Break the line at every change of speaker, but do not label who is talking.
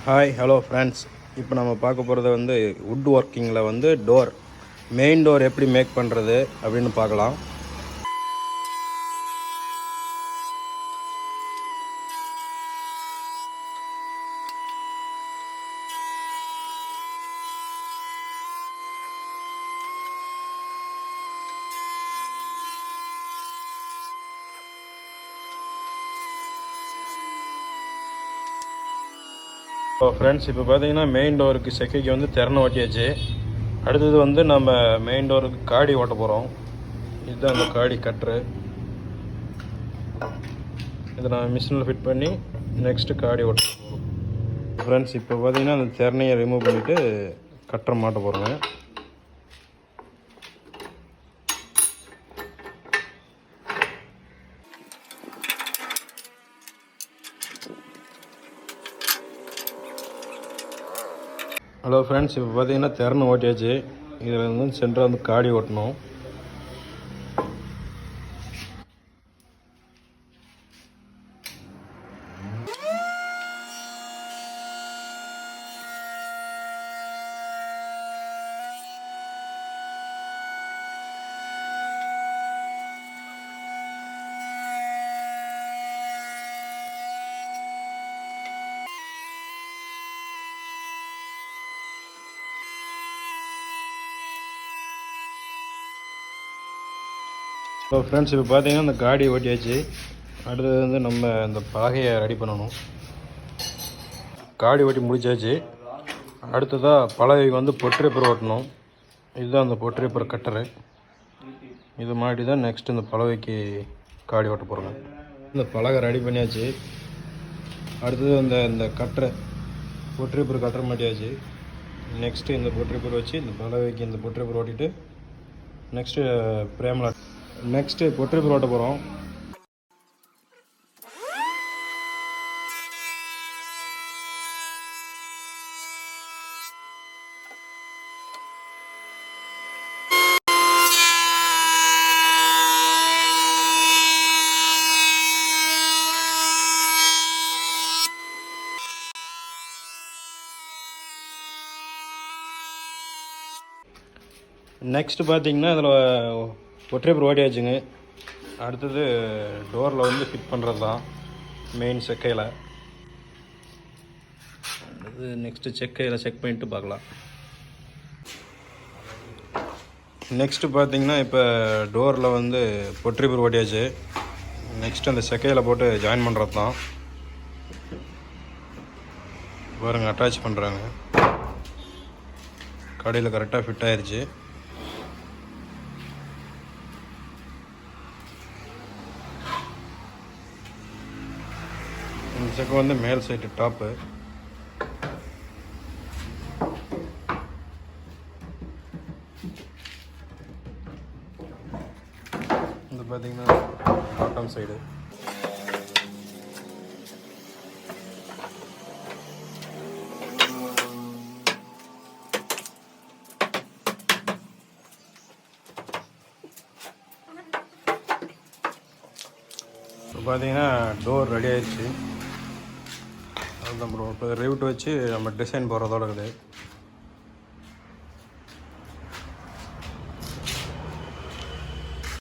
Hi hello friends. இப்போ நம்ம பார்க்க போகிறது வந்து வுட் ஒர்க்கிங்கில் வந்து டோர், மெயின் டோர் எப்படி மேக் பண்ணுறது அப்படின்னு பார்க்கலாம். ஃப்ரெண்ட்ஸ், இப்போ பார்த்தீங்கன்னா மெயின் டோருக்கு செக்கைக்கு வந்து திறனை ஓட்டியாச்சு. அடுத்தது வந்து நம்ம மெயின் டோருக்கு காடி ஓட்ட போகிறோம். இதுதான் அந்த காடி கட்டுரு. இதை நான் மிஷினில் ஃபிட் பண்ணி நெக்ஸ்ட்டு காடி ஓட்ட போகிறோம். ஃப்ரெண்ட்ஸ், இப்போ பார்த்தீங்கன்னா அந்த திறனையை ரிமூவ் பண்ணிவிட்டு கட்டரை மாட்ட போகிறோங்க. ஹலோ ஃப்ரெண்ட்ஸ், இப்போ பார்த்தீங்கன்னா திறனை ஓட்டியாச்சு. இதில் வந்து சென்டராக வந்து காடி ஓட்டணும். ஸோ ஃப்ரெண்ட்ஸ், இப்போ பார்த்தீங்கன்னா இந்த காடி ஓட்டியாச்சு. அடுத்தது வந்து நம்ம இந்த பலகையை ரெடி பண்ணணும். காடி ஓட்டி முடிச்சாச்சு. அடுத்ததாக பலகைக்கு வந்து பொட்ரேப்பர் ஓட்டணும். இதுதான் அந்த பொட்ரேப்பர் கட்டரு. இது மாதிரி தான் நெக்ஸ்ட் இந்த பலகைக்கு காடி ஓட்ட போகிறோங்க. இந்த பலகை ரெடி பண்ணியாச்சு. அடுத்தது இந்த கட்டரை பொட்ரேப்பர் கட்டரை மாட்டியாச்சு. நெக்ஸ்ட்டு இந்த பொட்ரேப்பர் வச்சு இந்த பலகைக்கு இந்த பொட்ரேப்பர் ஓட்டிட்டு நெக்ஸ்ட்டு பிரேமில் நெக்ஸ்ட்டு பொட்ரேப்பர் ஓட்ட போகிறோம். நெக்ஸ்ட்டு பார்த்தீங்கன்னா இதில் பொட்ரேப்பர் ஓட்டியாச்சுங்க. அடுத்தது டோரில் வந்து ஃபிட் பண்ணுறது தான் மெயின் செக்கையில். அது நெக்ஸ்ட்டு செக்கையில் செக் பண்ணிவிட்டு பார்க்கலாம். நெக்ஸ்ட்டு பார்த்தீங்கன்னா இப்போ டோரில் வந்து பொட்ரேப்பர் ஓட்டியாச்சு. நெக்ஸ்ட்டு அந்த செக்கையில் போட்டு ஜாயின் பண்ணுறது தான். பாருங்கள், அட்டாச் பண்ணுறாங்க. கடையில் கரெக்டாக ஃபிட் ஆயிடுச்சு. இந்த செக்கு வந்து மேல் சைடு டாப்பு. இது பார்த்தீங்கன்னா பாட்டம் சைடு. இப்போ பார்த்தீங்கன்னா டோர் ரெடி ஆயிடுச்சு. அது நம்ம இப்போ ரிவுட் வச்சு நம்ம டிசைன் போடுறதோட இருக்குது.